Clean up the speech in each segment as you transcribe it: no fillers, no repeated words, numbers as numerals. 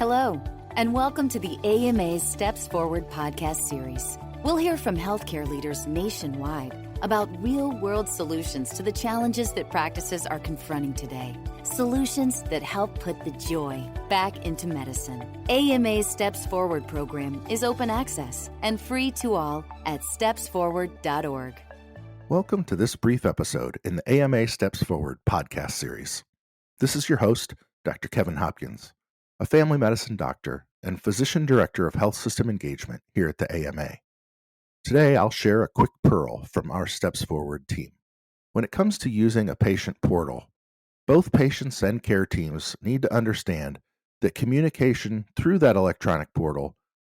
Hello, and welcome to the AMA's Steps Forward podcast series. We'll hear from healthcare leaders nationwide about real-world solutions to the challenges that practices are confronting today. Solutions that help put the joy back into medicine. AMA's Steps Forward program is open access and free to all at stepsforward.org. Welcome to this brief episode in the AMA Steps Forward podcast series. This is your host, Dr. Kevin Hopkins, a family medicine doctor and physician director of health system engagement here at the AMA. Today, I'll share a quick pearl from our Steps Forward team. When it comes to using a patient portal, both patients and care teams need to understand that communication through that electronic portal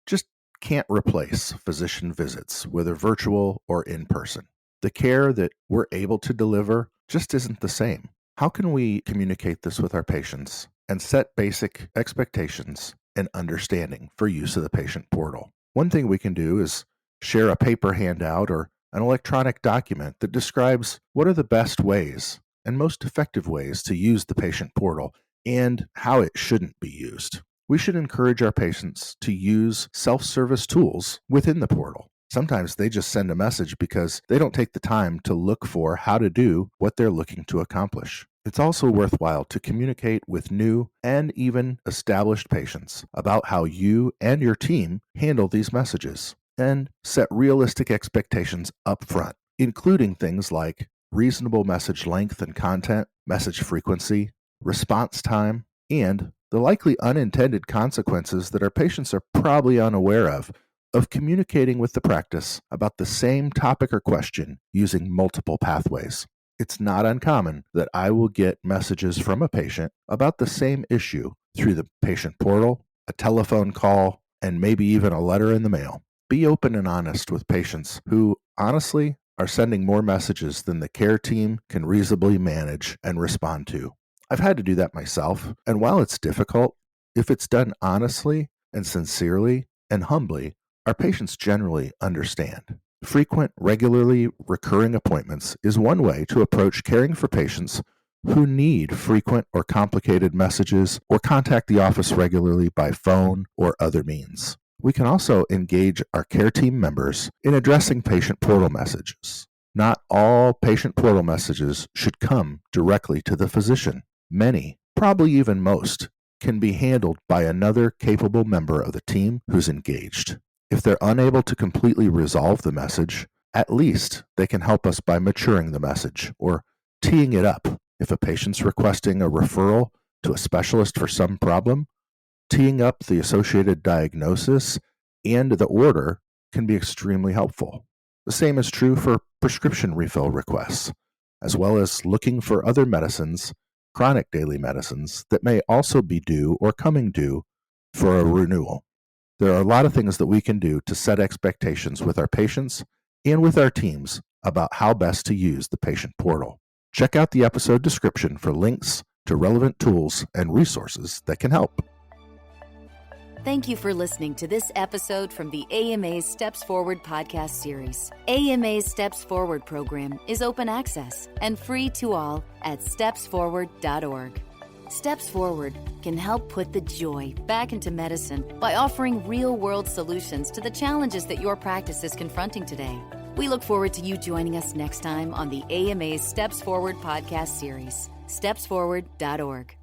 just can't replace physician visits, whether virtual or in person. The care that we're able to deliver just isn't the same. How can we communicate this with our patients and set basic expectations and understanding for use of the patient portal? One thing we can do is share a paper handout or an electronic document that describes what are the best ways and most effective ways to use the patient portal and how it shouldn't be used. We should encourage our patients to use self-service tools within the portal. Sometimes they just send a message because they don't take the time to look for how to do what they're looking to accomplish. It's also worthwhile to communicate with new and even established patients about how you and your team handle these messages and set realistic expectations up front, including things like reasonable message length and content, message frequency, response time, and the likely unintended consequences that our patients are probably unaware of communicating with the practice about the same topic or question using multiple pathways. It's not uncommon that I will get messages from a patient about the same issue through the patient portal, a telephone call, and maybe even a letter in the mail. Be open and honest with patients who, honestly, are sending more messages than the care team can reasonably manage and respond to. I've had to do that myself, and while it's difficult, if it's done honestly and sincerely and humbly, our patients generally understand. Frequent, regularly recurring appointments is one way to approach caring for patients who need frequent or complicated messages or contact the office regularly by phone or other means. We can also engage our care team members in addressing patient portal messages. Not all patient portal messages should come directly to the physician. Many, probably even most, can be handled by another capable member of the team who's engaged. If they're unable to completely resolve the message, at least they can help us by maturing the message or teeing it up. If a patient's requesting a referral to a specialist for some problem, teeing up the associated diagnosis and the order can be extremely helpful. The same is true for prescription refill requests, as well as looking for other medicines, chronic daily medicines, that may also be due or coming due for a renewal. There are a lot of things that we can do to set expectations with our patients and with our teams about how best to use the patient portal. Check out the episode description for links to relevant tools and resources that can help. Thank you for listening to this episode from the AMA's Steps Forward podcast series. AMA's Steps Forward program is open access and free to all at stepsforward.org. Steps Forward can help put the joy back into medicine by offering real-world solutions to the challenges that your practice is confronting today. We look forward to you joining us next time on the AMA's Steps Forward podcast series. stepsforward.org.